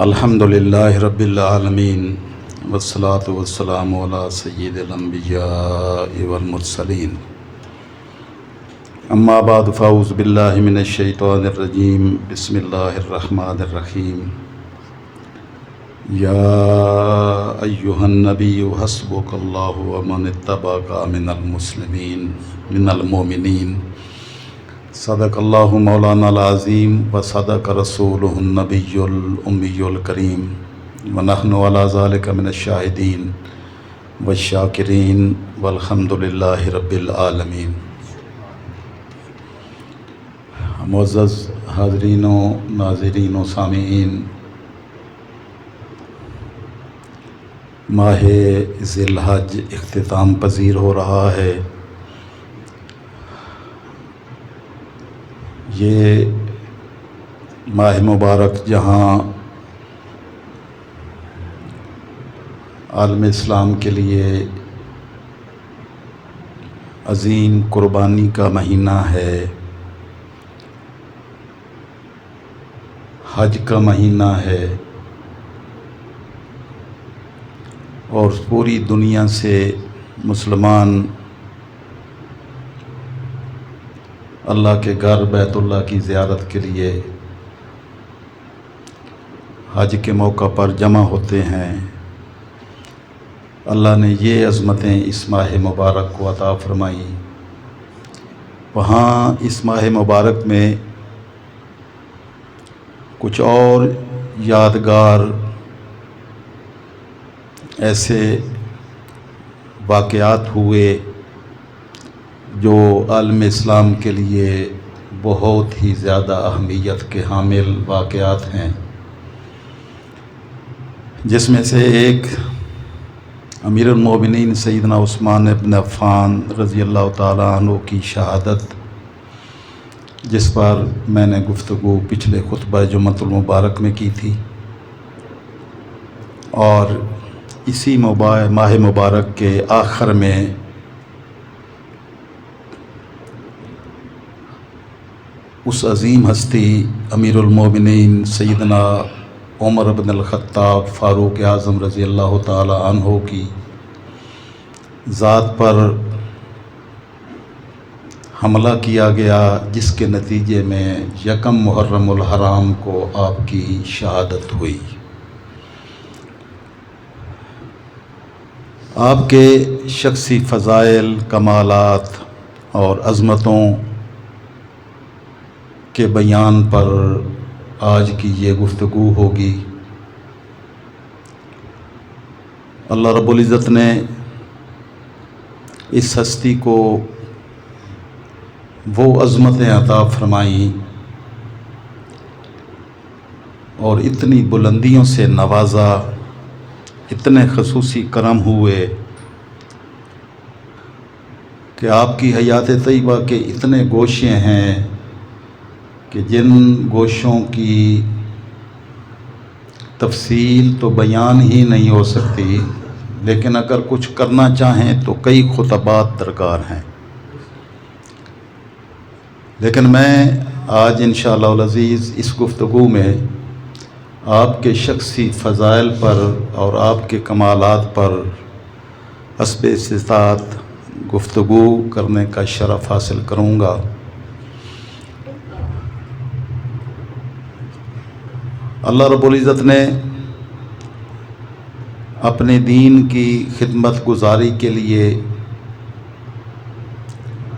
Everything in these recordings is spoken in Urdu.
الحمد للہ رب العالمین والصلاة والسلام علی سید الانبیاء والمرسلین اما بعد فاعوذ باللہ من الشیطان الرجیم بسم اللہ الرحمن الرحیم یا ایہا النبی حسبک اللہ ومن اتبعک من المؤمنین صدق اللہ مولانا العظیم و صدق رسولہ النبی الامی الکریم ونحن علی ذلک من الشاہدین والشاکرین والحمد للہ رب العالمین۔ معزز حاضرین و ناظرین و سامعین، ماہ ذی الحج اختتام پذیر ہو رہا ہے۔ یہ ماہ مبارک جہاں عالم اسلام کے لیے عظیم قربانی کا مہینہ ہے، حج کا مہینہ ہے، اور پوری دنیا سے مسلمان اللہ کے گھر بیت اللہ کی زیارت کے لیے حج کے موقع پر جمع ہوتے ہیں۔ اللہ نے یہ عظمتیں اس ماہ مبارک کو عطا فرمائی۔ وہاں اس ماہ مبارک میں کچھ اور یادگار ایسے واقعات ہوئے جو عالم اسلام کے لیے بہت ہی زیادہ اہمیت کے حامل واقعات ہیں، جس میں سے ایک امیر المومنین سیدنا عثمان بن عفان رضی اللہ تعالیٰ عنہ کی شہادت، جس پر میں نے گفتگو پچھلے خطبہ جمعۃ المبارک میں کی تھی، اور اسی ماہ مبارک کے آخر میں اس عظیم ہستی امیر المومنین سیدنا عمر بن الخطاب فاروق اعظم رضی اللہ تعالی عنہ کی ذات پر حملہ کیا گیا، جس کے نتیجے میں یکم محرم الحرام کو آپ کی شہادت ہوئی۔ آپ کے شخصی فضائل، کمالات اور عظمتوں کے بیان پر آج کی یہ گفتگو ہوگی۔ اللہ رب العزت نے اس ہستی کو وہ عظمتیں عطا فرمائیں اور اتنی بلندیوں سے نوازا، اتنے خصوصی کرم ہوئے کہ آپ کی حیات طیبہ کے اتنے گوشے ہیں کہ جن گوشوں کی تفصیل تو بیان ہی نہیں ہو سکتی، لیکن اگر کچھ کرنا چاہیں تو کئی خطبات درکار ہیں۔ لیکن میں آج انشاءاللہ العزیز اس گفتگو میں آپ کے شخصی فضائل پر اور آپ کے کمالات پر حسب استطاعت گفتگو کرنے کا شرف حاصل کروں گا۔ اللہ رب العزت نے اپنے دین کی خدمت گزاری کے لیے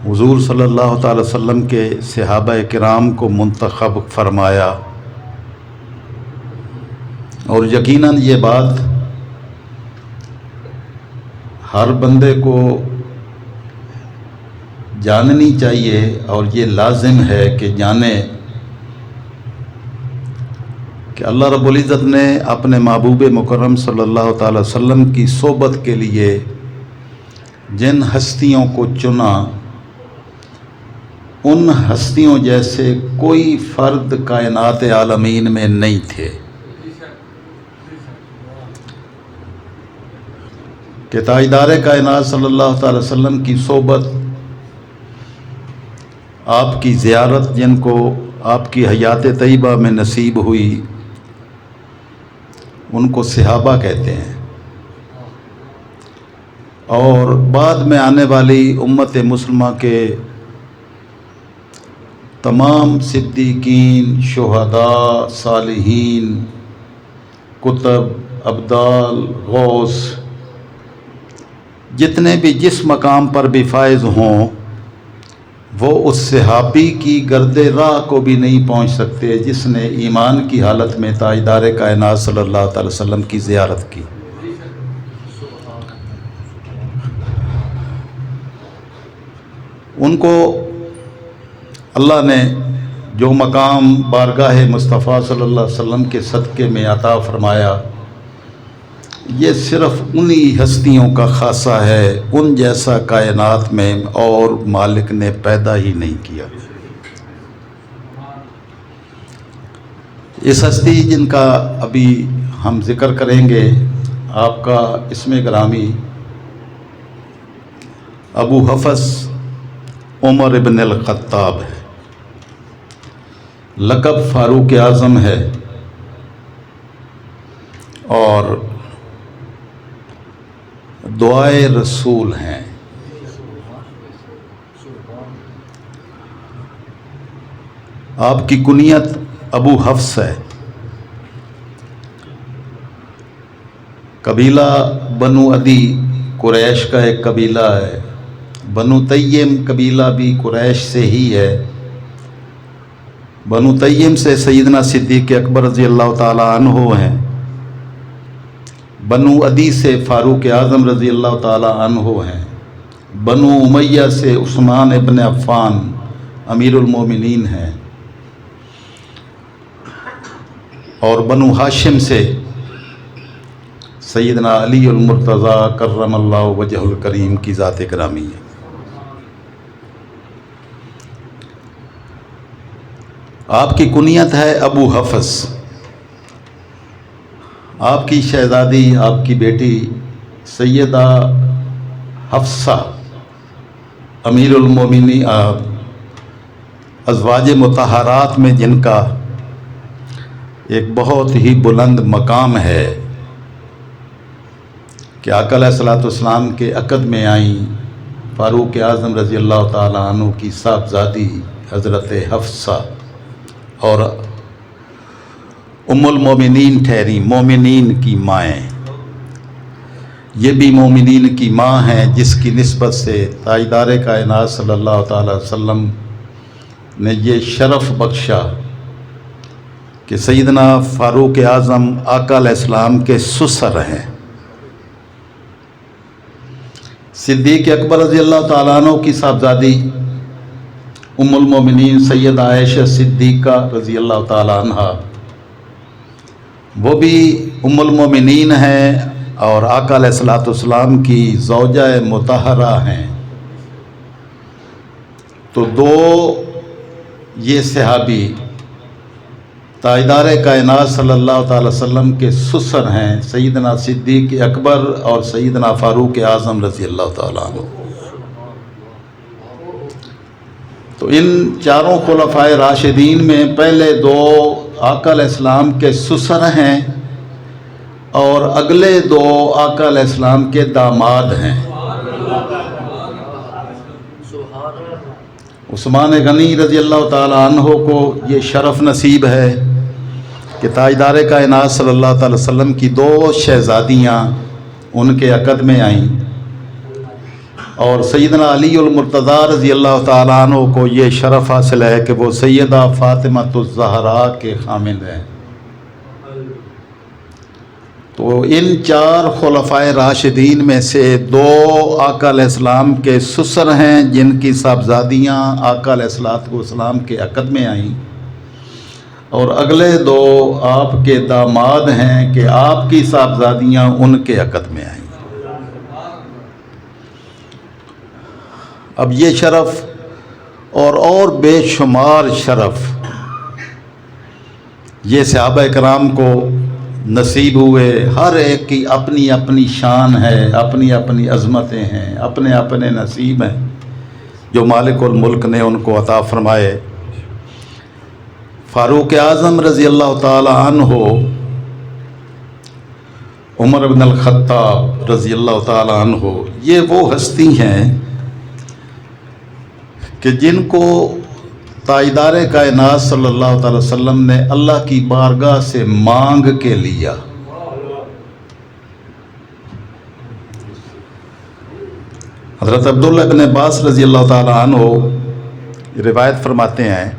حضور صلی اللہ تعالی وسلم کے صحابہ کرام کو منتخب فرمایا، اور یقیناً یہ بات ہر بندے کو جاننی چاہیے، اور یہ لازم ہے کہ جانے کہ اللہ رب العزت نے اپنے محبوب مکرم صلی اللہ تعالی وسلم کی صحبت کے لیے جن ہستیوں کو چنا، ان ہستیوں جیسے کوئی فرد کائنات عالمین میں نہیں تھے کہ تاجدار کائنات صلی اللہ تعالی وسلم کی صحبت، آپ کی زیارت جن کو آپ کی حیات طیبہ میں نصیب ہوئی، ان کو صحابہ کہتے ہیں، اور بعد میں آنے والی امت مسلمہ کے تمام صدیقین، شہداء، صالحین، کتب، ابدال، غوث، جتنے بھی جس مقام پر بھی فائز ہوں، وہ اس صحابی کی گرد راہ کو بھی نہیں پہنچ سکتے جس نے ایمان کی حالت میں تاجدار کائنات صلی اللہ تعالی وسلم کی زیارت کی۔ ان کو اللہ نے جو مقام بارگاہ مصطفیٰ صلی اللہ علیہ وسلم کے صدقے میں عطا فرمایا، یہ صرف انہی ہستیوں کا خاصہ ہے، ان جیسا کائنات میں اور مالک نے پیدا ہی نہیں کیا۔ اس ہستی جن کا ابھی ہم ذکر کریں گے، آپ کا اسم گرامی ابو حفص عمر ابن الخطاب ہے، لقب فاروق اعظم ہے، اور دعائے رسول ہیں۔ آپ کی کنیت ابو حفص ہے۔ قبیلہ بنو عدی قریش کا ایک قبیلہ ہے، بنو تیم قبیلہ بھی قریش سے ہی ہے۔ بنو تیم سے سیدنا صدیق اکبر رضی اللہ تعالی عنہ ہیں، بنو عدی سے فاروق اعظم رضی اللہ تعالی عنہ ہیں، بنو امیہ سے عثمان ابن عفان امیر المومنین ہیں، اور بنو ہاشم سے سیدنا علی المرتضی کرم اللہ وجہ الکریم کی ذات گرامی ہے۔ آپ کی کنیت ہے ابو حفص۔ آپ کی شہزادی، آپ کی بیٹی سیدہ حفصہ امیر المومنین، ازواج مطہرات میں جن کا ایک بہت ہی بلند مقام ہے کہ آقا علیہ الصلوۃ والسلام کے عقد میں آئیں، فاروق اعظم رضی اللہ تعالی عنہ کی صاحبزادی حضرت حفصہ اور ام المومنین ٹھہری، مومنین کی مائیں۔ یہ بھی مومنین کی ماں ہیں جس کی نسبت سے تاجدار کائنات صلی اللہ تعالی وسلم نے یہ شرف بخشا کہ سیدنا فاروق اعظم آقا علیہ السلام کے سسر ہیں۔ صدیق اکبر رضی اللہ تعالیٰ عنہ کی صاحبزادی ام المومنین سیدہ عائشہ صدیقہ رضی اللہ تعالیٰ عنہ، وہ بھی ام المومنین ہیں اور آقا علیہ الصلوۃ والسلام کی زوجہ مطہرہ ہیں۔ تو دو یہ صحابی تاجدار کائنات صلی اللہ تعالی وسلم کے سسر ہیں، سیدنا صدیق اکبر اور سیدنا فاروق اعظم رضی اللہ تعالیٰ عنہ۔ تو ان چاروں خلفائے راشدین میں پہلے دو آقا علیہ السلام کے سسر ہیں اور اگلے دو آقا علیہ السلام کے داماد ہیں۔ عثمان غنی رضی اللہ تعالی عنہ کو یہ شرف نصیب ہے کہ تاجدار کائنات صلی اللہ تعالی وسلم کی دو شہزادیاں ان کے عقد میں آئیں، اور سیدنا علی المرتضی رضی اللہ تعالی عنہ کو یہ شرف حاصل ہے کہ وہ سیدہ فاطمہ الزہراء کے خامند ہیں۔ تو ان چار خلفائے راشدین میں سے دو آقا علیہ السلام کے سسر ہیں جن کی صاحبزادیاں آقا علیہ السلام کے عقد میں آئیں، اور اگلے دو آپ کے داماد ہیں کہ آپ کی صاحبزادیاں ان کے عقد میں آئیں۔ اب یہ شرف اور بے شمار شرف یہ صحابہ کرام کو نصیب ہوئے۔ ہر ایک کی اپنی اپنی شان ہے، اپنی اپنی عظمتیں ہیں، اپنے اپنے نصیب ہیں جو مالک الملک نے ان کو عطا فرمائے۔ فاروق اعظم رضی اللہ تعالی عنہ عمر بن الخطاب رضی اللہ تعالی عنہ، یہ وہ ہستی ہیں کہ جن کو تاجدار کائنات صلی اللہ تعالی وسلم نے اللہ کی بارگاہ سے مانگ کے لیا۔ حضرت عبداللہ بن عباس رضی اللہ تعالی عنہ روایت فرماتے ہیں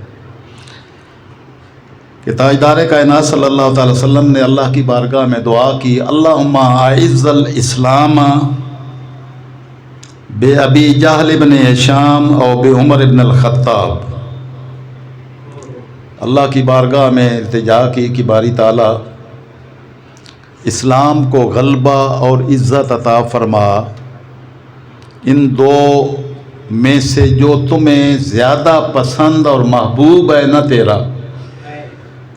کہ تاجدار کائنات صلی اللہ تعالی وسلم نے اللہ کی بارگاہ میں دعا کی، اللہم اعز الاسلام بے ابی جہل بن ہشام اور بے عمر بن الخطاب۔ اللہ کی بارگاہ میں التجا کی کہ باری تعالیٰ اسلام کو غلبہ اور عزت عطا فرما، ان دو میں سے جو تمہیں زیادہ پسند اور محبوب ہے نہ تیرا،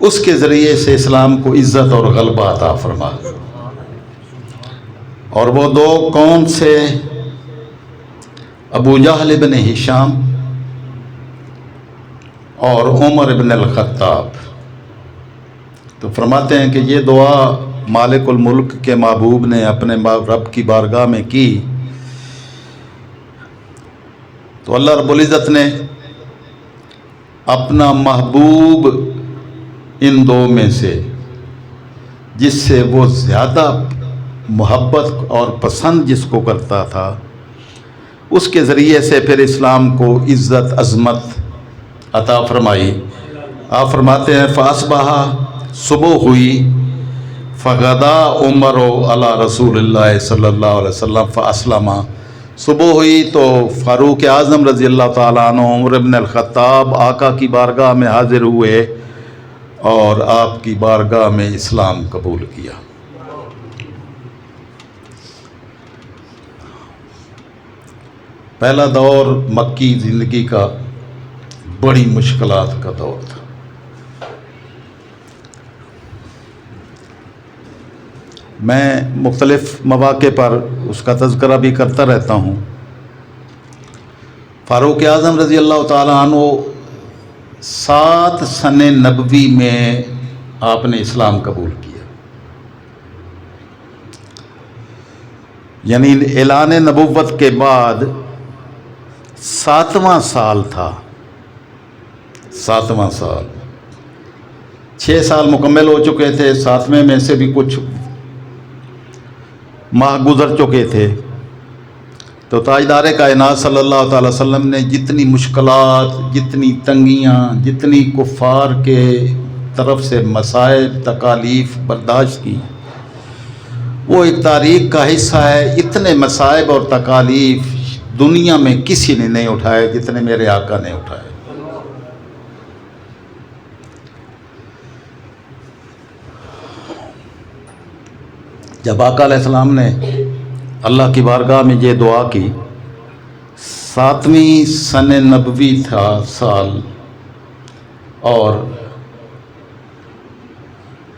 اس کے ذریعے سے اسلام کو عزت اور غلبہ عطا فرما۔ اور وہ دو کون سے؟ ابو جہل بن ہشام اور عمر بن الخطاب۔ تو فرماتے ہیں کہ یہ دعا مالک الملک کے محبوب نے اپنے رب کی بارگاہ میں کی تو اللہ رب العزت نے اپنا محبوب ان دو میں سے، جس سے وہ زیادہ محبت اور پسند جس کو کرتا تھا، اس کے ذریعے سے پھر اسلام کو عزت عظمت عطا فرمائی۔ آپ فرماتے ہیں فاصبح، صبح ہوئی، فغدا عمر علی رسول اللہ صلی اللہ علیہ وسلم فاسلم، صبح ہوئی تو فاروق اعظم رضی اللہ تعالیٰ عنہ عمر بن الخطاب آقا کی بارگاہ میں حاضر ہوئے اور آپ کی بارگاہ میں اسلام قبول کیا۔ پہلا دور مکی زندگی کا بڑی مشکلات کا دور تھا۔ میں مختلف مواقع پر اس کا تذکرہ بھی کرتا رہتا ہوں۔ فاروق اعظم رضی اللہ تعالیٰ عنہ 7 سن نبوی میں آپ نے اسلام قبول کیا، یعنی اعلان نبوت کے بعد 7واں سال تھا، 7واں سال، 6 سال مکمل ہو چکے تھے، 7ویں میں سے بھی کچھ ماہ گزر چکے تھے۔ تو تاجدار کائنات صلی اللہ تعالی وسلم نے جتنی مشکلات، جتنی تنگیاں، جتنی کفار کے طرف سے مصائب تکالیف برداشت کی، وہ ایک تاریخ کا حصہ ہے۔ اتنے مصائب اور تکالیف دنیا میں کسی نے نہیں اٹھائے جتنے میرے آقا نے اٹھائے۔ جب آقا علیہ السلام نے اللہ کی بارگاہ میں یہ دعا کی، 7ویں سن نبوی تھا سال، اور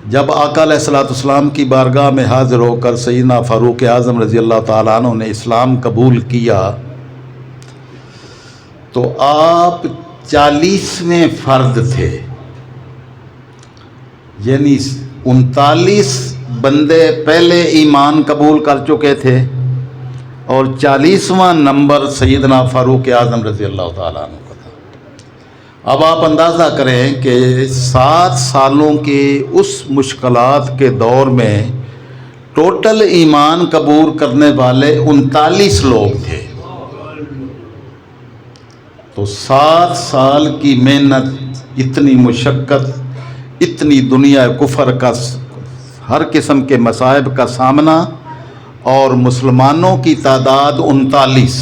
جب آقا علیہ السلام کی بارگاہ میں حاضر ہو کر سیدنا فاروق اعظم رضی اللہ تعالیٰ عنہ نے اسلام قبول کیا تو آپ 40ویں فرد تھے، یعنی 39 بندے پہلے ایمان قبول کر چکے تھے اور 40واں نمبر سیدنا فاروق اعظم رضی اللہ تعالیٰ عنہ کا تھا۔ اب آپ اندازہ کریں کہ 7 سالوں کے اس مشکلات کے دور میں ٹوٹل ایمان قبول کرنے والے 39 لوگ تھے۔ تو 7 سال کی محنت، اتنی مشقت، اتنی دنیا کفر کا ہر قسم کے مصائب کا سامنا، اور مسلمانوں کی تعداد 39۔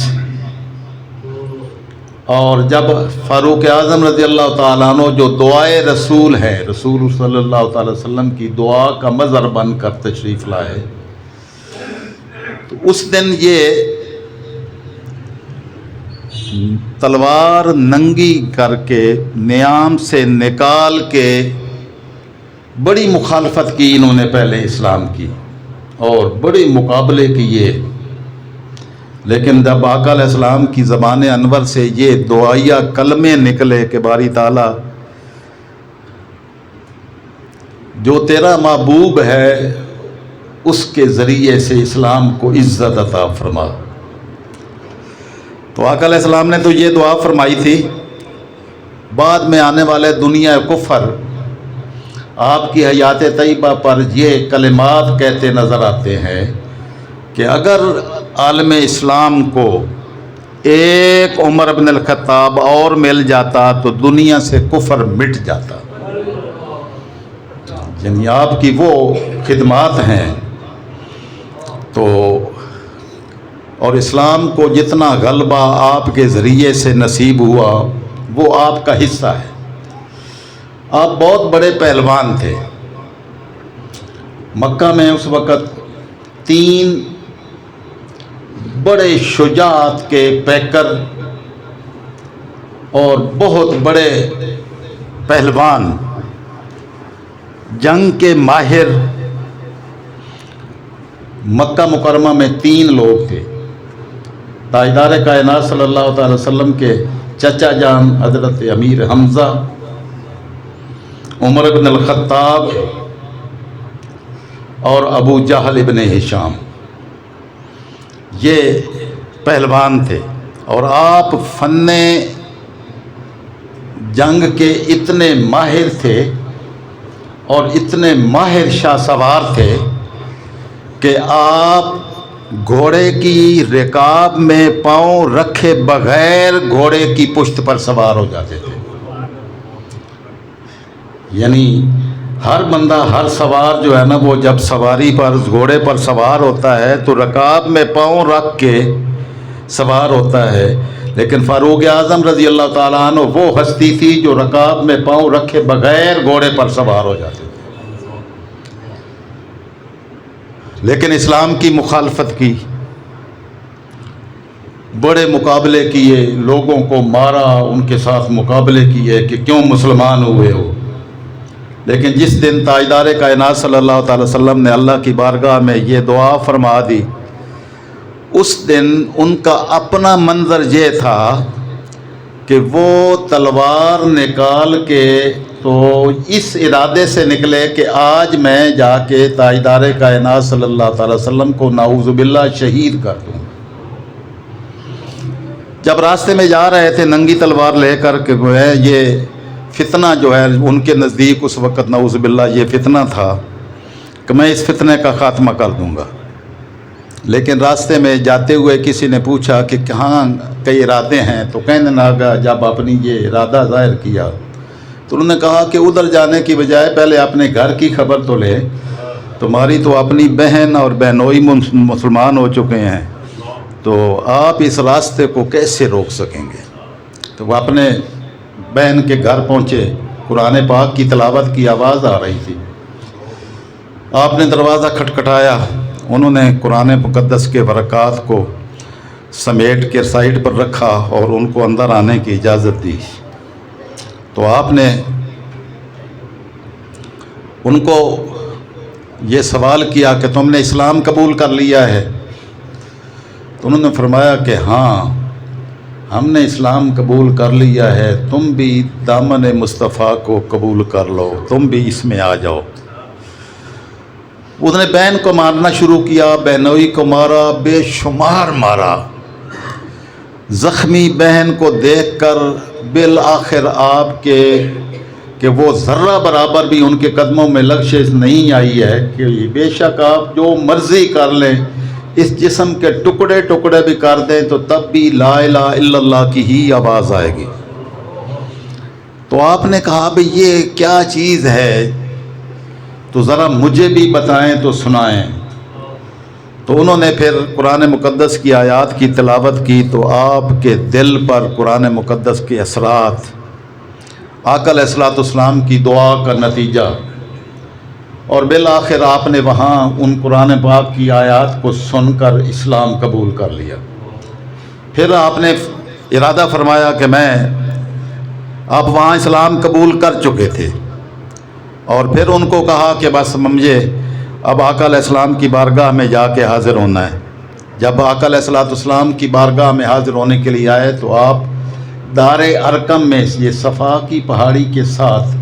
اور جب فاروق اعظم رضی اللہ تعالیٰ عنہ جو دعائے رسول ہے، رسول صلی اللہ تعالی وسلم کی دعا کا مظہر بن کر تشریف لائے، تو اس دن یہ تلوار ننگی کر کے نیام سے نکال کے بڑی مخالفت کی انہوں نے پہلے اسلام کی اور بڑے مقابلے کیے، لیکن جب آقا علیہ السلام کی زبان انور سے یہ دعائیہ کلمے نکلے کہ باری تعالیٰ جو تیرا محبوب ہے اس کے ذریعے سے اسلام کو عزت عطا فرما۔ تو آقا علیہ السلام نے تو یہ دعا فرمائی تھی، بعد میں آنے والے دنیا کفر آپ کی حیات طیبہ پر یہ کلمات کہتے نظر آتے ہیں کہ اگر عالم اسلام کو ایک عمر بن الخطاب اور مل جاتا تو دنیا سے کفر مٹ جاتا۔ یعنی آپ کی وہ خدمات ہیں تو، اور اسلام کو جتنا غلبہ آپ کے ذریعے سے نصیب ہوا وہ آپ کا حصہ ہے۔ آپ بہت بڑے پہلوان تھے۔ مکہ میں اس وقت 3 بڑے شجاعت کے پیکر اور بہت بڑے پہلوان، جنگ کے ماہر، مکہ مکرمہ میں 3 لوگ تھے۔ تاجدار کائنات صلی اللہ تعالی وسلم کے چچا جان حضرت امیر حمزہ، عمر بن الخطاب اور ابو جہل ابن ہشام، یہ پہلوان تھے۔ اور آپ فن جنگ کے اتنے ماہر تھے اور اتنے ماہر شاہ سوار تھے کہ آپ گھوڑے کی رکاب میں پاؤں رکھے بغیر گھوڑے کی پشت پر سوار ہو جاتے تھے۔ یعنی ہر بندہ، ہر سوار جو ہے نا، وہ جب سواری پر گھوڑے پر سوار ہوتا ہے تو رکاب میں پاؤں رکھ کے سوار ہوتا ہے، لیکن فاروق اعظم رضی اللہ تعالیٰ عنہ وہ ہستی تھی جو رکاب میں پاؤں رکھے بغیر گھوڑے پر سوار ہو جاتے تھے۔ لیکن اسلام کی مخالفت کی، بڑے مقابلے کیے، لوگوں کو مارا، ان کے ساتھ مقابلے کیے کہ کیوں مسلمان ہوئے ہو۔ لیکن جس دن تاجدار کائنات صلی اللہ تعالی وسلم نے اللہ کی بارگاہ میں یہ دعا فرما دی، اس دن ان کا اپنا منظر یہ تھا کہ وہ تلوار نکال کے تو اس ارادے سے نکلے کہ آج میں جا کے تاجدار کائنات صلی اللہ تعالی وسلم کو نعوذ باللہ شہید کر دوں۔ جب راستے میں جا رہے تھے ننگی تلوار لے کر کہ وہ ہے یہ فتنہ جو ہے ان کے نزدیک اس وقت نعوذ باللہ یہ فتنہ تھا کہ میں اس فتنے کا خاتمہ کر دوں گا۔ لیکن راستے میں جاتے ہوئے کسی نے پوچھا کہ کہاں کئی ارادے ہیں، تو کہنے لگا جب اپنی یہ ارادہ ظاہر کیا تو انہوں نے کہا کہ ادھر جانے کی بجائے پہلے اپنے گھر کی خبر تو لے، تمہاری تو اپنی بہن اور بہنوئی مسلمان ہو چکے ہیں، تو آپ اس راستے کو کیسے روک سکیں گے؟ تو وہ اپنے بہن کے گھر پہنچے، قرآن پاک کی تلاوت کی آواز آ رہی تھی، آپ نے دروازہ کھٹکھٹایا، انہوں نے قرآن مقدس کے برکات کو سمیٹ کے سائڈ پر رکھا اور ان کو اندر آنے کی اجازت دی۔ تو آپ نے ان کو یہ سوال کیا کہ تم نے اسلام قبول کر لیا ہے؟ تو انہوں نے فرمایا کہ ہاں، ہم نے اسلام قبول کر لیا ہے، تم بھی دامن مصطفیٰ کو قبول کر لو، تم بھی اس میں آ جاؤ۔ اس نے بہن کو مارنا شروع کیا، بہنوئی کو مارا، بے شمار مارا۔ زخمی بہن کو دیکھ کر بالآخر آپ کے کہ وہ ذرہ برابر بھی ان کے قدموں میں لغزش نہیں آئی ہے کہ بے شک آپ جو مرضی کر لیں، اس جسم کے ٹکڑے ٹکڑے بھی کر دیں تو تب بھی لا الہ الا اللہ کی ہی آواز آئے گی۔ تو آپ نے کہا بھئی یہ کیا چیز ہے، تو ذرا مجھے بھی بتائیں تو سنائیں۔ تو انہوں نے پھر قرآن مقدس کی آیات کی تلاوت کی تو آپ کے دل پر قرآن مقدس کے اثرات، آقا علیہ الصلوۃ والسلام کی دعا کا نتیجہ، اور بالآخر آپ نے وہاں ان قرآن پاک کی آیات کو سن کر اسلام قبول کر لیا۔ پھر آپ نے ارادہ فرمایا کہ آپ وہاں اسلام قبول کر چکے تھے، اور پھر ان کو کہا کہ بس مجھے اب آقا علیہ السلام کی بارگاہ میں جا کے حاضر ہونا ہے۔ جب آقا علیہ الصلوۃ والسلام کی بارگاہ میں حاضر ہونے کے لیے آئے تو آپ دار ارقم میں، یہ صفا کی پہاڑی کے ساتھ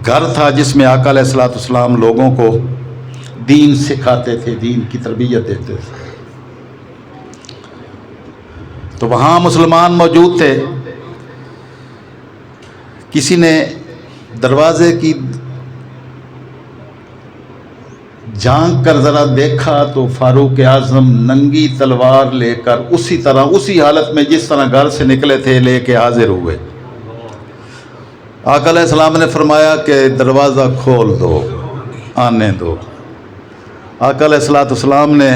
گھر تھا جس میں آقا علیہ الصلوۃ والسلام لوگوں کو دین سکھاتے تھے، دین کی تربیت دیتے تھے۔ تو وہاں مسلمان موجود تھے، کسی نے دروازے کی جھانک کر ذرا دیکھا تو فاروق اعظم ننگی تلوار لے کر اسی طرح، اسی حالت میں جس طرح گھر سے نکلے تھے، لے کے حاضر ہوئے۔ آقا علیہ السلام نے فرمایا کہ دروازہ کھول دو، آنے دو۔ آقا علیہ السلام نے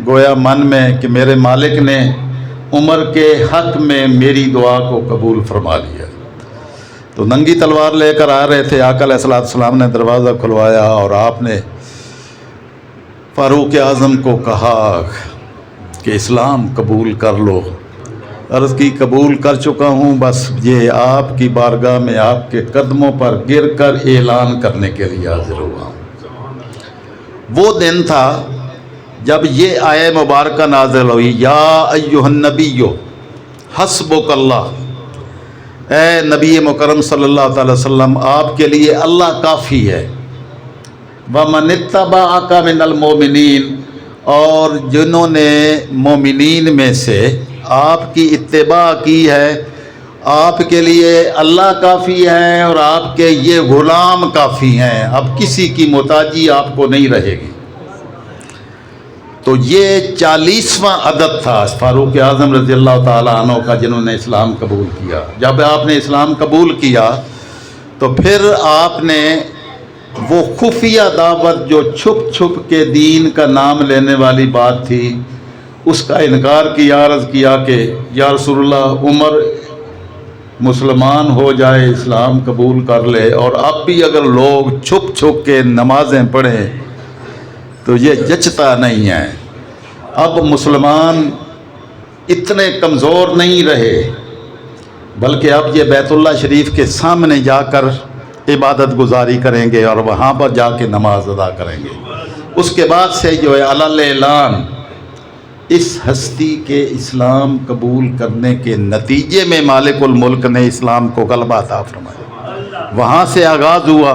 گویا من میں کہ میرے مالک نے عمر کے حق میں میری دعا کو قبول فرما لیا۔ تو ننگی تلوار لے کر آ رہے تھے، آقا علیہ السلام نے دروازہ کھلوایا اور آپ نے فاروق اعظم کو کہا کہ اسلام قبول کر لو۔ عرض کی قبول کر چکا ہوں، بس یہ آپ کی بارگاہ میں آپ کے قدموں پر گر کر اعلان کرنے کے لیے حاضر ہوا ہوں۔ وہ دن تھا جب یہ آیہ مبارکہ نازل ہوئی، یا ایھا النبی حسبک اللہ، اے نبی مکرم صلی اللہ تعالی وسلم، آپ کے لیے اللہ کافی ہے۔ وَمَنِ اتَّبَعَكَ مِنَ الْمُؤْمِنِينَ، اور جنہوں نے مومنین میں سے آپ کی اتباع کی ہے، آپ کے لیے اللہ کافی ہے اور آپ کے یہ غلام کافی ہیں، اب کسی کی محتاجی آپ کو نہیں رہے گی۔ تو یہ 40واں عدد تھا فاروق اعظم رضی اللہ تعالیٰ عنہ کا، جنہوں نے اسلام قبول کیا۔ جب آپ نے اسلام قبول کیا تو پھر آپ نے وہ خفیہ دعوت جو چھپ چھپ کے دین کا نام لینے والی بات تھی، اس کا انکار کیا، عرض کیا کہ یا رسول اللہ، عمر مسلمان ہو جائے، اسلام قبول کر لے، اور اب بھی اگر لوگ چھپ چھپ کے نمازیں پڑھیں تو یہ جچتا نہیں ہے۔ اب مسلمان اتنے کمزور نہیں رہے، بلکہ اب یہ بیت اللہ شریف کے سامنے جا کر عبادت گزاری کریں گے اور وہاں پر جا کے نماز ادا کریں گے۔ اس کے بعد سے جو ہے علی اعلان اس ہستی کے اسلام قبول کرنے کے نتیجے میں مالک الملک نے اسلام کو غلبہ عطا فرمایا۔ وہاں سے آغاز ہوا،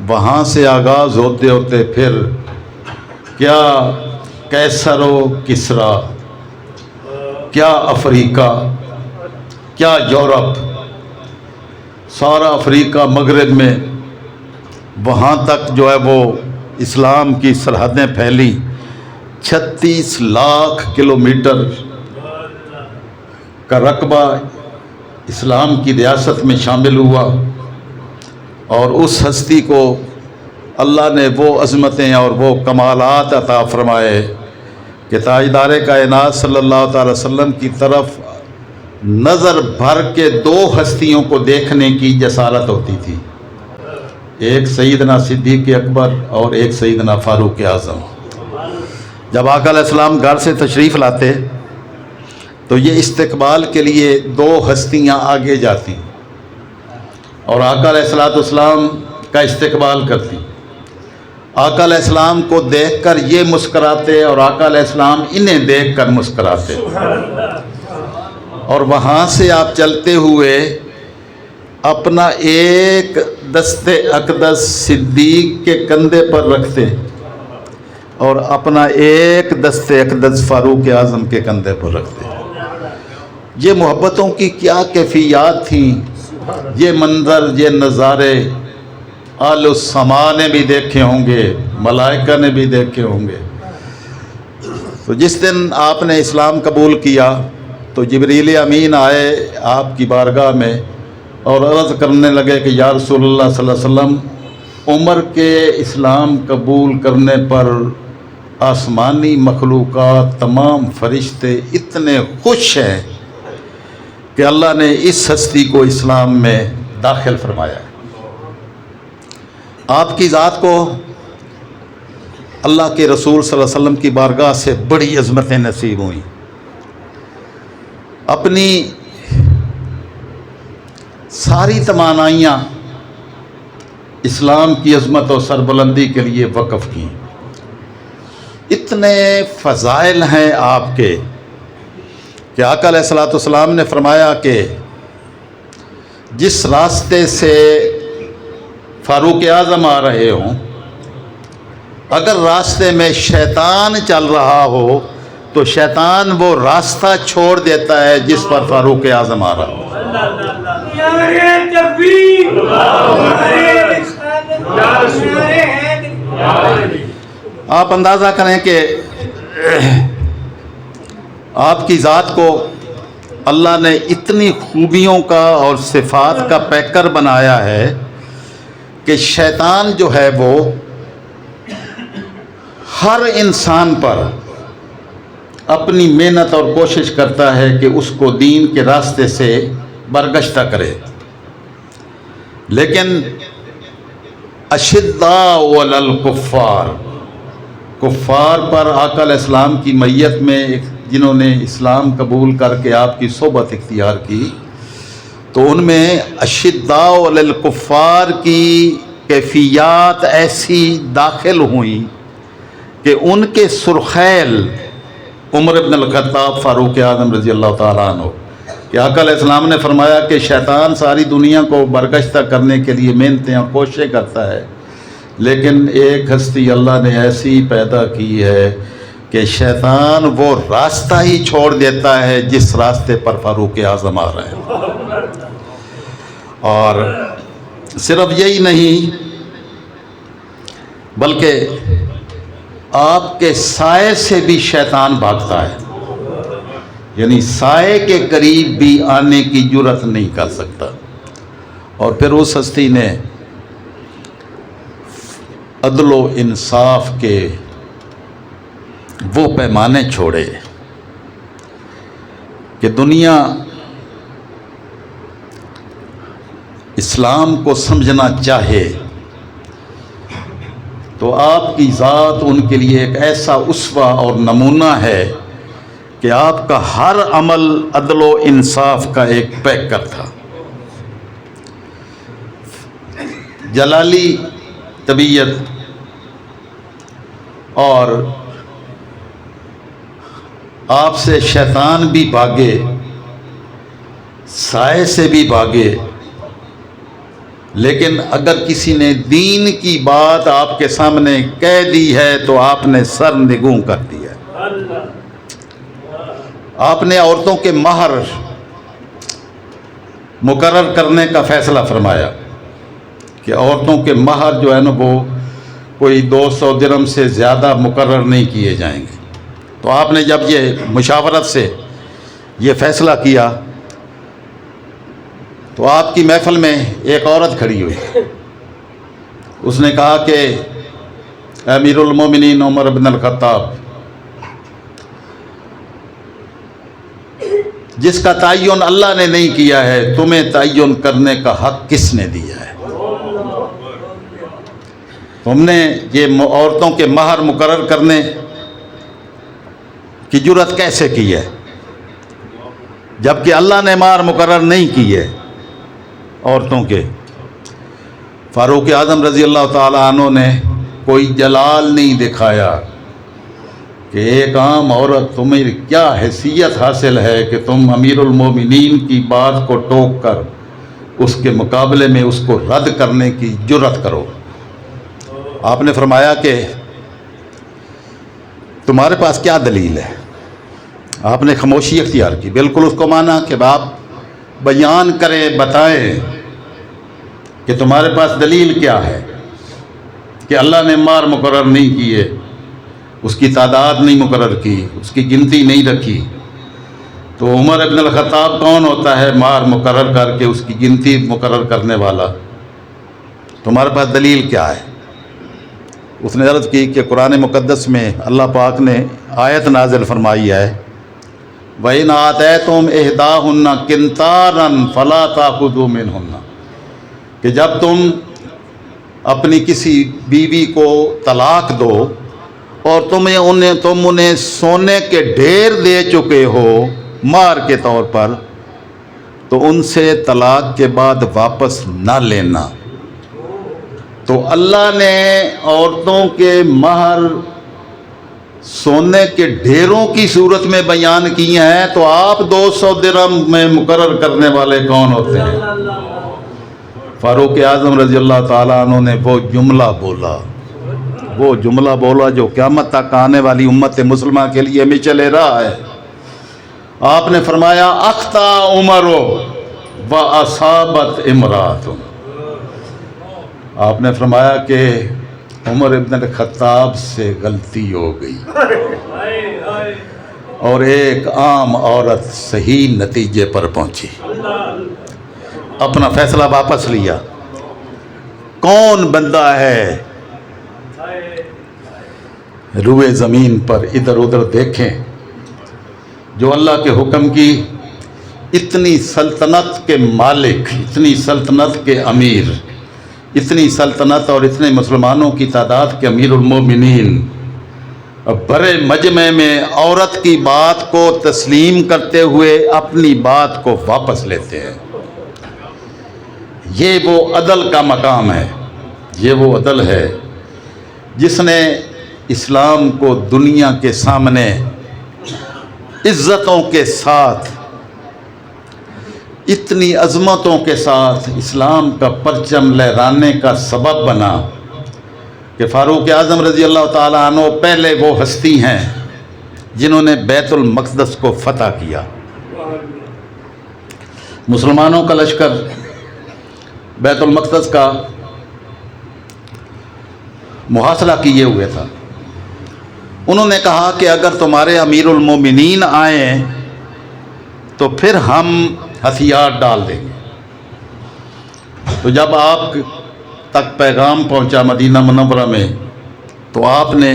وہاں سے آغاز ہوتے ہوتے پھر کیا کیسر و کسرا، کیا افریقہ، کیا یورپ، سارا افریقہ مغرب میں، وہاں تک جو ہے وہ اسلام کی سرحدیں پھیلی۔ 36 لاکھ کلومیٹر کا رقبہ اسلام کی ریاست میں شامل ہوا، اور اس ہستی کو اللہ نے وہ عظمتیں اور وہ کمالات عطا فرمائے کہ تاجدار کائنات صلی اللہ تعالی وسلم کی طرف نظر بھر کے 2 ہستیوں کو دیکھنے کی جسارت ہوتی تھی، ایک سیدنا صدیق اکبر اور ایک سیدنا فاروق اعظم۔ جب آقا علیہ السلام گھر سے تشریف لاتے تو یہ استقبال کے لیے 2 ہستیاں آگے جاتی اور آقا علیہ السلام کا استقبال کرتی۔ آقا علیہ السلام کو دیکھ کر یہ مسکراتے اور آقا علیہ السلام انہیں دیکھ کر مسکراتے، اور وہاں سے آپ چلتے ہوئے اپنا ایک دست اقدس صدیق کے کندھے پر رکھتے اور اپنا ایک دست اقدس فاروق اعظم کے کندھے پر رکھتے۔ یہ محبتوں کی کیا کیفیات تھیں، یہ منظر، یہ نظارے اہل السماء نے بھی دیکھے ہوں گے، ملائکہ نے بھی دیکھے ہوں گے۔ تو جس دن آپ نے اسلام قبول کیا تو جبریل امین آئے آپ کی بارگاہ میں اور عرض کرنے لگے کہ یا رسول اللہ صلی اللہ علیہ وسلم، عمر کے اسلام قبول کرنے پر آسمانی مخلوقات، تمام فرشتے اتنے خوش ہیں کہ اللہ نے اس ہستی کو اسلام میں داخل فرمایا۔ آپ کی ذات کو اللہ کے رسول صلی اللہ علیہ وسلم کی بارگاہ سے بڑی عظمتیں نصیب ہوئیں۔ اپنی ساری توانائیاں اسلام کی عظمت اور سربلندی کے لیے وقف کی۔ اتنے فضائل ہیں آپ کے کہ آقا علیہ السلام نے فرمایا کہ جس راستے سے فاروق اعظم آ رہے ہوں، اگر راستے میں شیطان چل رہا ہو تو شیطان وہ راستہ چھوڑ دیتا ہے جس پر فاروق اعظم آ رہا ہو۔ آپ اندازہ کریں کہ آپ کی ذات کو اللہ نے اتنی خوبیوں کا اور صفات کا پیکر بنایا ہے کہ شیطان جو ہے وہ ہر انسان پر اپنی محنت اور کوشش کرتا ہے کہ اس کو دین کے راستے سے برگشتہ کرے، لیکن اشداء علی الکفار، کفار پر آقا علیہ السلام کی میت میں جنہوں نے اسلام قبول کر کے آپ کی صحبت اختیار کی، تو ان میں اشداء علی الکفار کی کیفیات ایسی داخل ہوئیں کہ ان کے سرخیل عمر بن الخطاب فاروق اعظم رضی اللہ تعالیٰ عنہ کہ آقا علیہ السلام نے فرمایا کہ شیطان ساری دنیا کو برگشتہ کرنے کے لیے محنتیں اور کوششیں کرتا ہے، لیکن ایک ہستی اللہ نے ایسی پیدا کی ہے کہ شیطان وہ راستہ ہی چھوڑ دیتا ہے جس راستے پر فاروق اعظم آ رہے ہیں۔ اور صرف یہی نہیں بلکہ آپ کے سائے سے بھی شیطان بھاگتا ہے، یعنی سائے کے قریب بھی آنے کی جرت نہیں کر سکتا۔ اور پھر اس ہستی نے عدل و انصاف کے وہ پیمانے چھوڑے کہ دنیا اسلام کو سمجھنا چاہے تو آپ کی ذات ان کے لیے ایک ایسا اسوہ اور نمونہ ہے کہ آپ کا ہر عمل عدل و انصاف کا ایک پیکر تھا۔ جلالی طبیعت اور آپ سے شیطان بھی بھاگے، سائے سے بھی بھاگے، لیکن اگر کسی نے دین کی بات آپ کے سامنے کہہ دی ہے تو آپ نے سر نگوں کر دیا۔ آپ نے عورتوں کے مہر مقرر کرنے کا فیصلہ فرمایا کہ عورتوں کے مہر جو ہے نا وہ کوئی 200 درہم سے زیادہ مقرر نہیں کیے جائیں گے۔ تو آپ نے جب یہ مشاورت سے یہ فیصلہ کیا تو آپ کی محفل میں ایک عورت کھڑی ہوئی، اس نے کہا کہ امیر المومنین عمر بن الخطاب، جس کا تعین اللہ نے نہیں کیا ہے تمہیں تعین کرنے کا حق کس نے دیا ہے؟ تم نے یہ عورتوں کے مہر مقرر کرنے کی جرت کیسے کی ہے جبکہ اللہ نے مہر مقرر نہیں کی ہے عورتوں کے؟ فاروق اعظم رضی اللہ تعالیٰ عنہ نے کوئی جلال نہیں دکھایا کہ ایک عام عورت، تمہیں کیا حیثیت حاصل ہے کہ تم امیر المومنین کی بات کو ٹوک کر اس کے مقابلے میں اس کو رد کرنے کی جرت کرو؟ آپ نے فرمایا کہ تمہارے پاس کیا دلیل ہے؟ آپ نے خاموشی اختیار کی، بالکل اس کو مانا کہ آپ بیان کریں، بتائیں کہ تمہارے پاس دلیل کیا ہے کہ اللہ نے مہر مقرر نہیں کیے، اس کی تعداد نہیں مقرر کی، اس کی گنتی نہیں رکھی۔ تو عمر بن الخطاب کون ہوتا ہے مہر مقرر کر کے اس کی گنتی مقرر کرنے والا؟ تمہارے پاس دلیل کیا ہے؟ اس نے عرض کی کہ قرآن مقدس میں اللہ پاک نے آیت نازل فرمائی ہے، وَإِنْ آتَيْتُمْ إِحْدَاهُنَّ قِنْطَارًا فَلَا تَأْخُذُوا مِنْهُنَّ، کہ جب تم اپنی کسی بیوی کو طلاق دو اور تم انہیں سونے کے ڈھیر دے چکے ہو مہر کے طور پر، تو ان سے طلاق کے بعد واپس نہ لینا۔ تو اللہ نے عورتوں کے مہر سونے کے ڈھیروں کی صورت میں بیان کیے ہیں، تو آپ 200 درہم میں مقرر کرنے والے کون ہوتے ہیں؟ فاروق اعظم رضی اللہ تعالیٰ عنہ نے وہ جملہ بولا وہ جملہ بولا جو قیامت تک آنے والی امت مسلمہ کے لیے ہمیشہ لے رہا ہے۔ آپ نے فرمایا اخطا عمر و اصابت امرات، آپ نے فرمایا کہ عمر ابن الخطاب سے غلطی ہو گئی اور ایک عام عورت صحیح نتیجے پر پہنچی، اپنا فیصلہ واپس لیا۔ کون بندہ ہے روئے زمین پر ادھر ادھر دیکھیں جو اللہ کے حکم کی اتنی سلطنت کے مالک، اتنی سلطنت کے امیر، اتنی سلطنت اور اتنے مسلمانوں کی تعداد کے امیر المومنین بڑے مجمع میں عورت کی بات کو تسلیم کرتے ہوئے اپنی بات کو واپس لیتے ہیں۔ یہ وہ عدل کا مقام ہے، یہ وہ عدل ہے جس نے اسلام کو دنیا کے سامنے عزتوں کے ساتھ، اتنی عظمتوں کے ساتھ اسلام کا پرچم لہرانے کا سبب بنا کہ فاروق اعظم رضی اللہ تعالیٰ عنہ پہلے وہ ہستی ہیں جنہوں نے بیت المقدس کو فتح کیا۔ مسلمانوں کا لشکر بیت المقدس کا محاصرہ کیے ہوئے تھا۔ انہوں نے کہا کہ اگر تمہارے امیر المومنین آئیں تو پھر ہم ہتھیار ڈال دیں گے۔ تو جب آپ تک پیغام پہنچا مدینہ منورہ میں تو آپ نے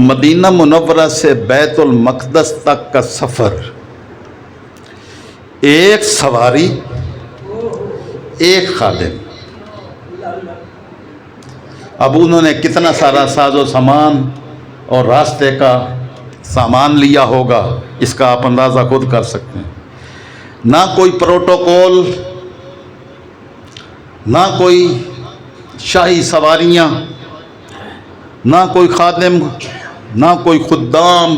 مدینہ منورہ سے بیت المقدس تک کا سفر ایک سواری، ایک خادم، اب انہوں نے کتنا سارا ساز و سامان اور راستے کا سامان لیا ہوگا اس کا آپ اندازہ خود کر سکتے ہیں۔ نہ کوئی پروٹوکول، نہ کوئی شاہی سواریاں، نہ کوئی خادم، نہ کوئی خدام،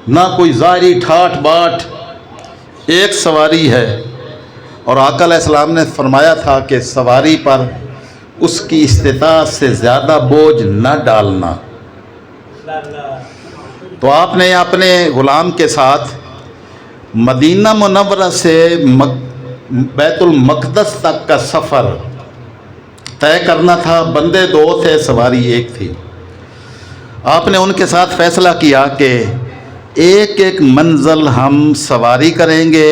نہ کوئی ظاہری ٹھاٹ باٹ، ایک سواری ہے۔ اور آقا علیہ السلام نے فرمایا تھا کہ سواری پر اس کی استطاعت سے زیادہ بوجھ نہ ڈالنا۔ تو آپ نے اپنے غلام کے ساتھ مدینہ منورہ سے بیت المقدس تک کا سفر طے کرنا تھا۔ بندے دو تھے، سواری ایک تھی۔ آپ نے ان کے ساتھ فیصلہ کیا کہ ایک ایک منزل ہم سواری کریں گے،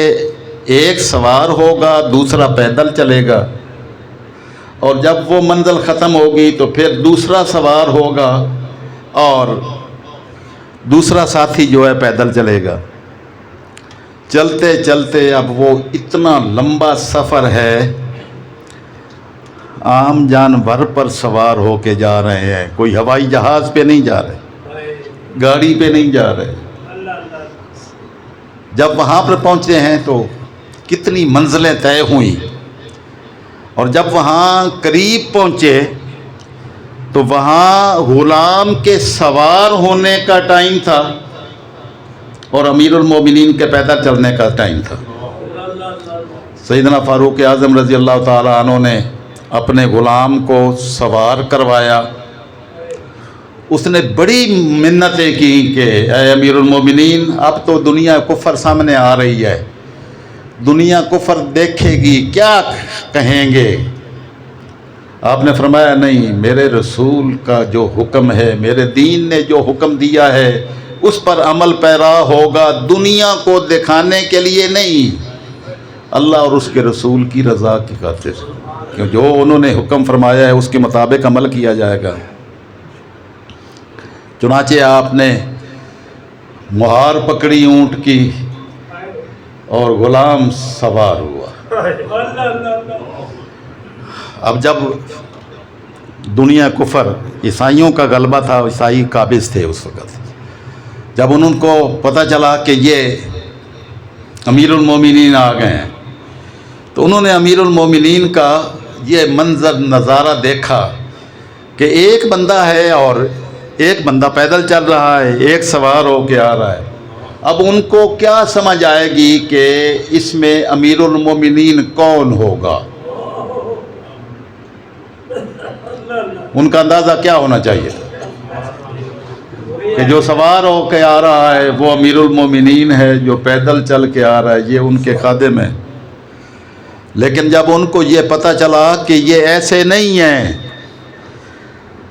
ایک سوار ہوگا، دوسرا پیدل چلے گا، اور جب وہ منزل ختم ہوگی تو پھر دوسرا سوار ہوگا اور دوسرا ساتھی جو ہے پیدل چلے گا۔ چلتے چلتے اب وہ اتنا لمبا سفر ہے، عام جانور پر سوار ہو کے جا رہے ہیں، کوئی ہوائی جہاز پہ نہیں جا رہے، گاڑی پہ نہیں جا رہے۔ جب وہاں پر پہنچے ہیں تو کتنی منزلیں طے ہوئیں، اور جب وہاں قریب پہنچے تو وہاں غلام کے سوار ہونے کا ٹائم تھا اور امیر المومنین کے پیدل چلنے کا ٹائم تھا۔ سیدنا فاروق اعظم رضی اللہ تعالیٰ عنہ نے اپنے غلام کو سوار کروایا۔ اس نے بڑی منتیں کی کہ اے امیر المومنین، اب تو دنیا کفر سامنے آ رہی ہے، دنیا کفر دیکھے گی، کیا کہیں گے؟ آپ نے فرمایا نہیں، میرے رسول کا جو حکم ہے، میرے دین نے جو حکم دیا ہے اس پر عمل پیرا ہوگا، دنیا کو دکھانے کے لیے نہیں، اللہ اور اس کے رسول کی رضا کی خاطر، کہ جو انہوں نے حکم فرمایا ہے اس کے مطابق عمل کیا جائے گا۔ چنانچہ آپ نے مہار پکڑی اونٹ کی اور غلام سوار ہوا۔ اب جب دنیا کفر، عیسائیوں کا غلبہ تھا، عیسائی قابض تھے اس وقت، جب ان کو پتہ چلا کہ یہ امیر المومنین آ گئے ہیں تو انہوں نے امیر المومنین کا یہ منظر نظارہ دیکھا کہ ایک بندہ ہے اور ایک بندہ پیدل چل رہا ہے، ایک سوار ہو کے آ رہا ہے۔ اب ان کو کیا سمجھ آئے گی کہ اس میں امیر المومنین کون ہوگا؟ ان کا اندازہ کیا ہونا چاہیے کہ جو سوار ہو کے آ رہا ہے وہ امیر المومنین ہے، جو پیدل چل کے آ رہا ہے یہ ان کے خادم ہے۔ لیکن جب ان کو یہ پتہ چلا کہ یہ ایسے نہیں ہیں،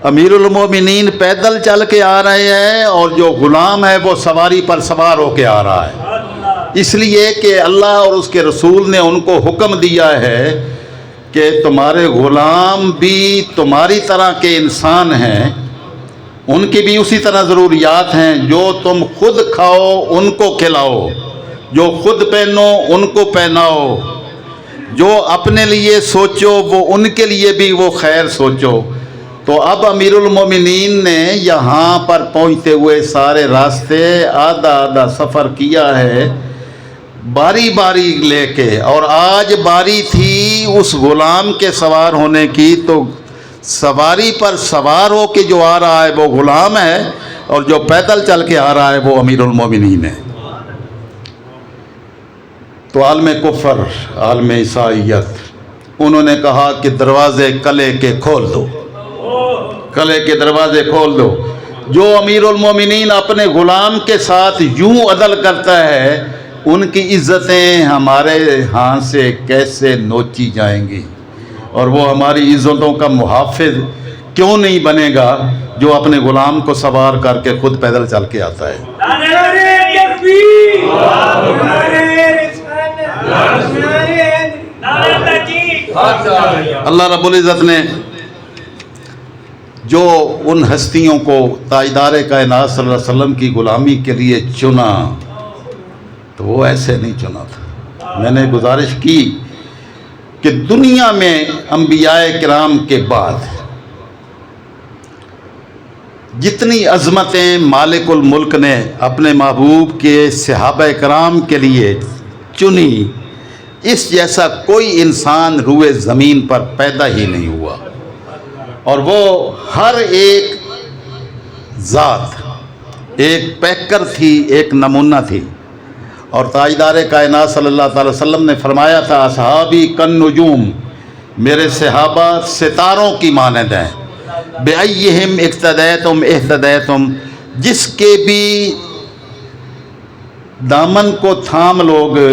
امیر المومنین پیدل چل کے آ رہے ہیں اور جو غلام ہے وہ سواری پر سوار ہو کے آ رہا ہے، اس لیے کہ اللہ اور اس کے رسول نے ان کو حکم دیا ہے کہ تمہارے غلام بھی تمہاری طرح کے انسان ہیں، ان کی بھی اسی طرح ضروریات ہیں، جو تم خود کھاؤ ان کو کھلاؤ، جو خود پہنو ان کو پہناؤ، جو اپنے لیے سوچو وہ ان کے لیے بھی وہ خیر سوچو۔ تو اب امیر المومنین نے یہاں پر پہنچتے ہوئے سارے راستے آدھا آدھا سفر کیا ہے باری باری لے کے، اور آج باری تھی اس غلام کے سوار ہونے کی، تو سواری پر سوار ہو کے جو آ رہا ہے وہ غلام ہے اور جو پیدل چل کے آ رہا ہے وہ امیر المومنین ہے۔ تو عالم کفر، عالم عیسائیت، انہوں نے کہا کہ دروازے قلعے کے کھول دو، قلعے کے دروازے کھول دو۔ جو امیر المومنین اپنے غلام کے ساتھ یوں عدل کرتا ہے، ان کی عزتیں ہمارے ہاں سے کیسے نوچی جائیں گی، اور وہ ہماری عزتوں کا محافظ کیوں نہیں بنے گا جو اپنے غلام کو سوار کر کے خود پیدل چل کے آتا ہے۔ اللہ رب العزت نے جو ان ہستیوں کو تاجدار کائنات صلی اللہ علیہ وسلم کی غلامی کے لیے چنا، تو وہ ایسے نہیں چنا تھا۔ میں نے گزارش کی کہ دنیا میں انبیاء کرام کے بعد جتنی عظمتیں مالک الملک نے اپنے محبوب کے صحابہ کرام کے لیے چنی، اس جیسا کوئی انسان روئے زمین پر پیدا ہی نہیں ہوا، اور وہ ہر ایک ذات ایک پیکر تھی، ایک نمونہ تھی۔ اور تاجدار کائنات صلی اللہ تعالی وسلم نے فرمایا تھا، اصحابی کن نجوم، میرے صحابہ ستاروں کی مانند ہیں، بِأَيِّهِمْ اقتدیتم اہتدیتم، جس کے بھی دامن کو تھام لوگے،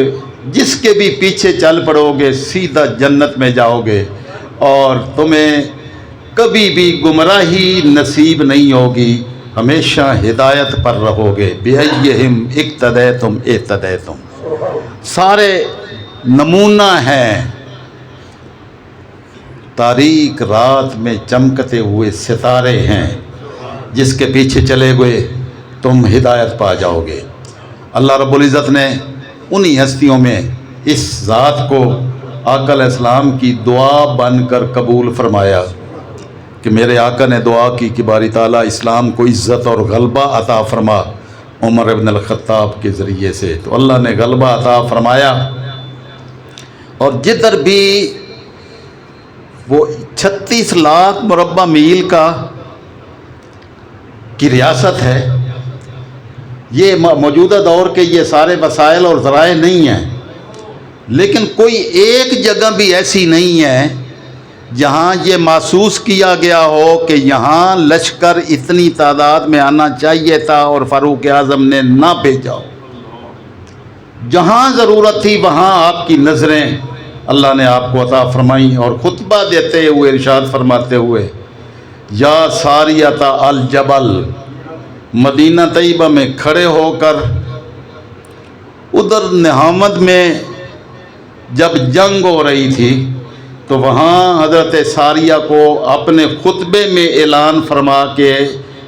جس کے بھی پیچھے چل پڑو گے، سیدھا جنت میں جاؤ گے، اور تمہیں کبھی بھی گمراہی نصیب نہیں ہوگی، ہمیشہ ہدایت پر رہو گے۔ بِأَيِّهِمْ اقتدیتم اہتدیتم، سارے نمونہ ہیں، تاریک رات میں چمکتے ہوئے ستارے ہیں، جس کے پیچھے چلے گئے تم ہدایت پا جاؤ گے۔ اللہ رب العزت نے انہی ہستیوں میں اس ذات کو آقا علیہ السلام کی دعا بن کر قبول فرمایا کہ میرے آقا نے دعا کی کہ باری تعالیٰ اسلام کو عزت اور غلبہ عطا فرما عمر ابن الخطاب کے ذریعے سے۔ تو اللہ نے غلبہ عطا فرمایا، اور جدھر بھی وہ 36 لاکھ مربع میل کی ریاست ہے، یہ موجودہ دور کے یہ سارے وسائل اور ذرائع نہیں ہیں، لیکن کوئی ایک جگہ بھی ایسی نہیں ہے جہاں یہ محسوس کیا گیا ہو کہ یہاں لشکر اتنی تعداد میں آنا چاہیے تھا اور فاروق اعظم نے نہ بھیجا ہو۔ جہاں ضرورت تھی وہاں آپ کی نظریں اللہ نے آپ کو عطا فرمائیں، اور خطبہ دیتے ہوئے ارشاد فرماتے ہوئے، یا ساریۃ الجبل، مدینہ طیبہ میں کھڑے ہو کر ادھر نہامد میں جب جنگ ہو رہی تھی تو وہاں حضرت ساریہ کو اپنے خطبے میں اعلان فرما کے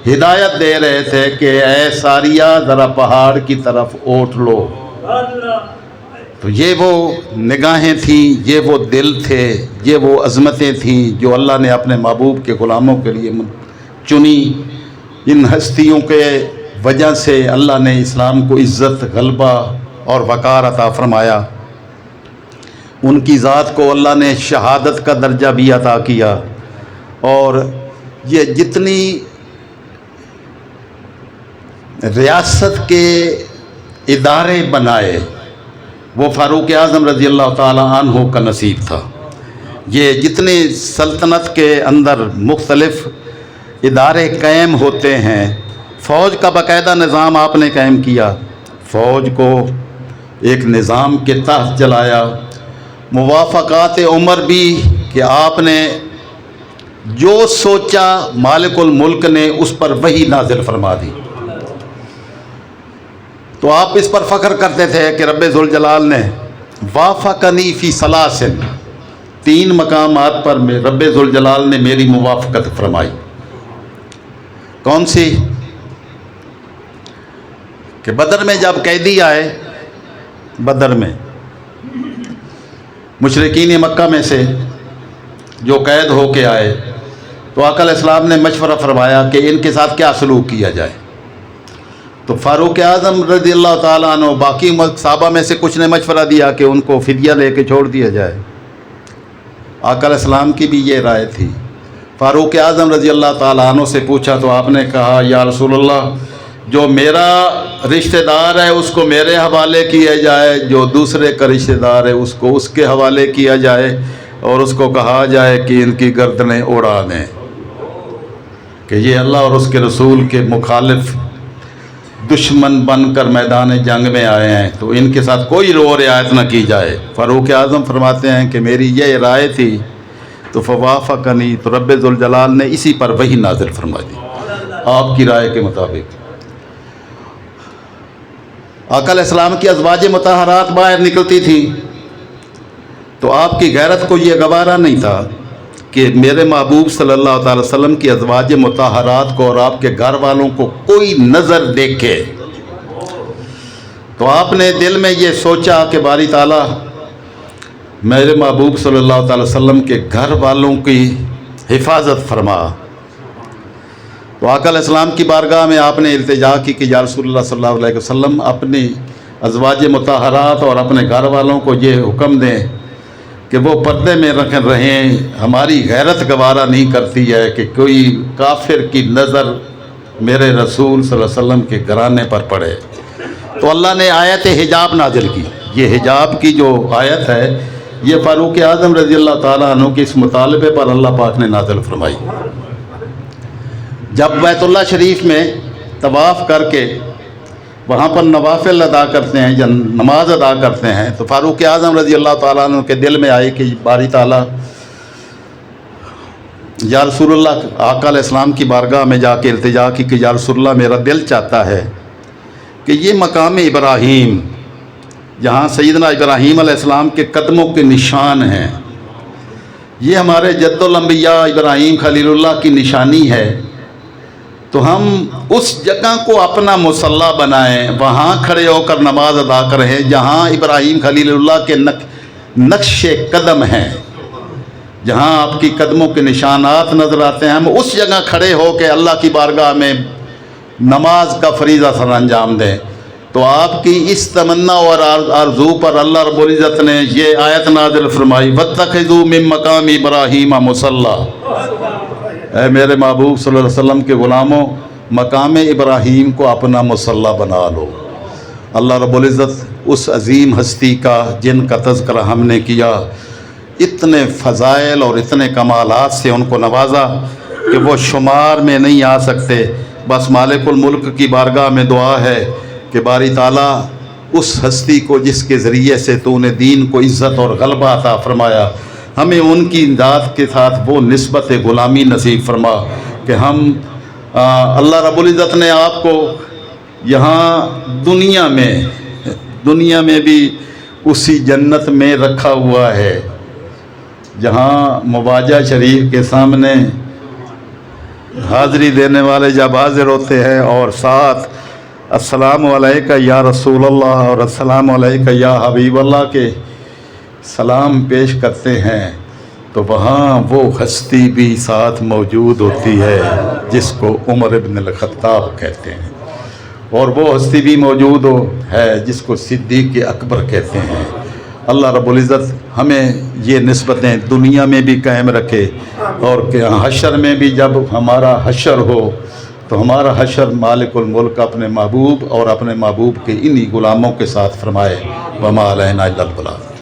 ہدایت دے رہے تھے کہ اے ساریہ ذرا پہاڑ کی طرف اوٹ لو۔ تو یہ وہ نگاہیں تھیں، یہ وہ دل تھے، یہ وہ عظمتیں تھیں جو اللہ نے اپنے محبوب کے غلاموں کے لیے چنی۔ ان ہستیوں کے وجہ سے اللہ نے اسلام کو عزت، غلبہ اور وقار عطا فرمایا۔ ان کی ذات کو اللہ نے شہادت کا درجہ بھی عطا کیا، اور یہ جتنی ریاست کے ادارے بنائے وہ فاروق اعظم رضی اللہ تعالی عنہ کا نصیب تھا۔ یہ جتنی سلطنت کے اندر مختلف ادارے قائم ہوتے ہیں، فوج کا باقاعدہ نظام آپ نے قائم کیا، فوج کو ایک نظام کے تحت چلایا، موافقات عمر بھی کہ آپ نے جو سوچا مالک الملک نے اس پر وہی نازل فرما دی۔ تو آپ اس پر فخر کرتے تھے کہ رب ذوالجلال نے وافقنی فی سلاسل، 3 مقامات پر رب ذوالجلال نے میری موافقت فرمائی۔ کون سی؟ کہ بدر میں جب قیدی آئے، بدر میں مشرکین مکہ میں سے جو قید ہو کے آئے، تو آقا علیہ السلام نے مشورہ فرمایا کہ ان کے ساتھ کیا سلوک کیا جائے۔ تو فاروق اعظم رضی اللہ تعالیٰ عنہ باقی صحابہ میں سے کچھ نے مشورہ دیا کہ ان کو فدیہ لے کے چھوڑ دیا جائے۔ آقا علیہ السلام کی بھی یہ رائے تھی۔ فاروق اعظم رضی اللہ تعالیٰ عنہ سے پوچھا تو آپ نے کہا یا رسول اللہ، جو میرا رشتہ دار ہے اس کو میرے حوالے کیا جائے، جو دوسرے کا رشتہ دار ہے اس کو اس کے حوالے کیا جائے، اور اس کو کہا جائے کہ ان کی گردنیں اڑا دیں، کہ یہ اللہ اور اس کے رسول کے مخالف دشمن بن کر میدان جنگ میں آئے ہیں، تو ان کے ساتھ کوئی رو رعایت نہ کی جائے۔ فاروق اعظم فرماتے ہیں کہ میری یہ رائے تھی، تو فوافقنی، تو رب ذوالجلال نے اسی پر وہی نازل فرما دی آپ کی رائے کے مطابق۔ آقا علیہ السلام کی ازواج مطہرات باہر نکلتی تھی تو آپ کی غیرت کو یہ گوارا نہیں تھا کہ میرے محبوب صلی اللہ تعالی وسلم کی ازواج مطہرات کو اور آپ کے گھر والوں کو کوئی نظر دیکھے۔ تو آپ نے دل میں یہ سوچا کہ باری تعالیٰ میرے محبوب صلی اللہ تعالی وسلم کے گھر والوں کی حفاظت فرما۔ تو آقا علیہ السلام کی بارگاہ میں آپ نے التجا کی کہ یا رسول اللہ صلی اللہ علیہ وسلم، اپنی ازواج مطہرات اور اپنے گھر والوں کو یہ حکم دیں کہ وہ پردے میں رہیں، ہماری غیرت گوارا نہیں کرتی ہے کہ کوئی کافر کی نظر میرے رسول صلی اللہ علیہ وسلم کے گھرانے پر پڑے۔ تو اللہ نے آیت حجاب نازل کی۔ یہ حجاب کی جو آیت ہے یہ فاروق اعظم رضی اللہ تعالیٰ عنہ کے اس مطالبے پر اللہ پاک نے نازل فرمائی۔ جب بیت اللہ شریف میں طواف کر کے وہاں پر نوافل ادا کرتے ہیں یا نماز ادا کرتے ہیں، تو فاروق اعظم رضی اللہ تعالیٰ عنہ کے دل میں آئی کہ باری تعالیٰ یا رسول اللہ، آقا علیہ السلام کی بارگاہ میں جا کے التجا کی کہ یا رسول اللہ، میرا دل چاہتا ہے کہ یہ مقام ابراہیم جہاں سیدنا ابراہیم علیہ السلام کے قدموں کے نشان ہیں، یہ ہمارے جد الانبیاء ابراہیم خلیل اللہ کی نشانی ہے، تو ہم اس جگہ کو اپنا مصلی بنائیں، وہاں کھڑے ہو کر نماز ادا کریں جہاں ابراہیم خلیل اللہ کے نقش قدم ہیں، جہاں آپ کی قدموں کے نشانات نظر آتے ہیں، ہم اس جگہ کھڑے ہو کے اللہ کی بارگاہ میں نماز کا فریضہ سر انجام دیں۔ تو آپ کی اس تمنا اور آرزو پر اللہ رب العزت نے یہ آیت نازل فرمائی، وَاتَّخِذُوا مِن مَّقَامِ إِبْرَاهِيمَ مُصَلًّى، اے میرے محبوب صلی اللہ علیہ وسلم کے غلاموں، مقام ابراہیم کو اپنا مصلی بنا لو۔ اللہ رب العزت اس عظیم ہستی کا جن کا تذکرہ ہم نے کیا، اتنے فضائل اور اتنے کمالات سے ان کو نوازا کہ وہ شمار میں نہیں آ سکتے۔ بس مالک الملک کی بارگاہ میں دعا ہے کہ باری تعالیٰ اس ہستی کو جس کے ذریعے سے تو نے دین کو عزت اور غلبہ عطا فرمایا، ہمیں ان کی ذات کے ساتھ وہ نسبت غلامی نصیب فرما کہ ہم اللہ رب العزت نے آپ کو یہاں دنیا میں بھی اسی جنت میں رکھا ہوا ہے جہاں مواجہ شریف کے سامنے حاضری دینے والے جب حاضر ہوتے ہیں اور ساتھ السلام علیکہ یا رسول اللہ اور السلام علیکہ یا حبیب اللہ کے سلام پیش کرتے ہیں، تو وہاں وہ ہستی بھی ساتھ موجود ہوتی ہے جس کو عمر ابن الخطاب کہتے ہیں، اور وہ ہستی بھی موجود ہے جس کو صدیق اکبر کہتے ہیں۔ اللہ رب العزت ہمیں یہ نسبتیں دنیا میں بھی قائم رکھے، اور کہ حشر میں بھی جب ہمارا حشر ہو تو ہمارا حشر مالک الملک اپنے محبوب اور اپنے محبوب کے انہی غلاموں کے ساتھ فرمائے۔ وما علینا الا البلاغ۔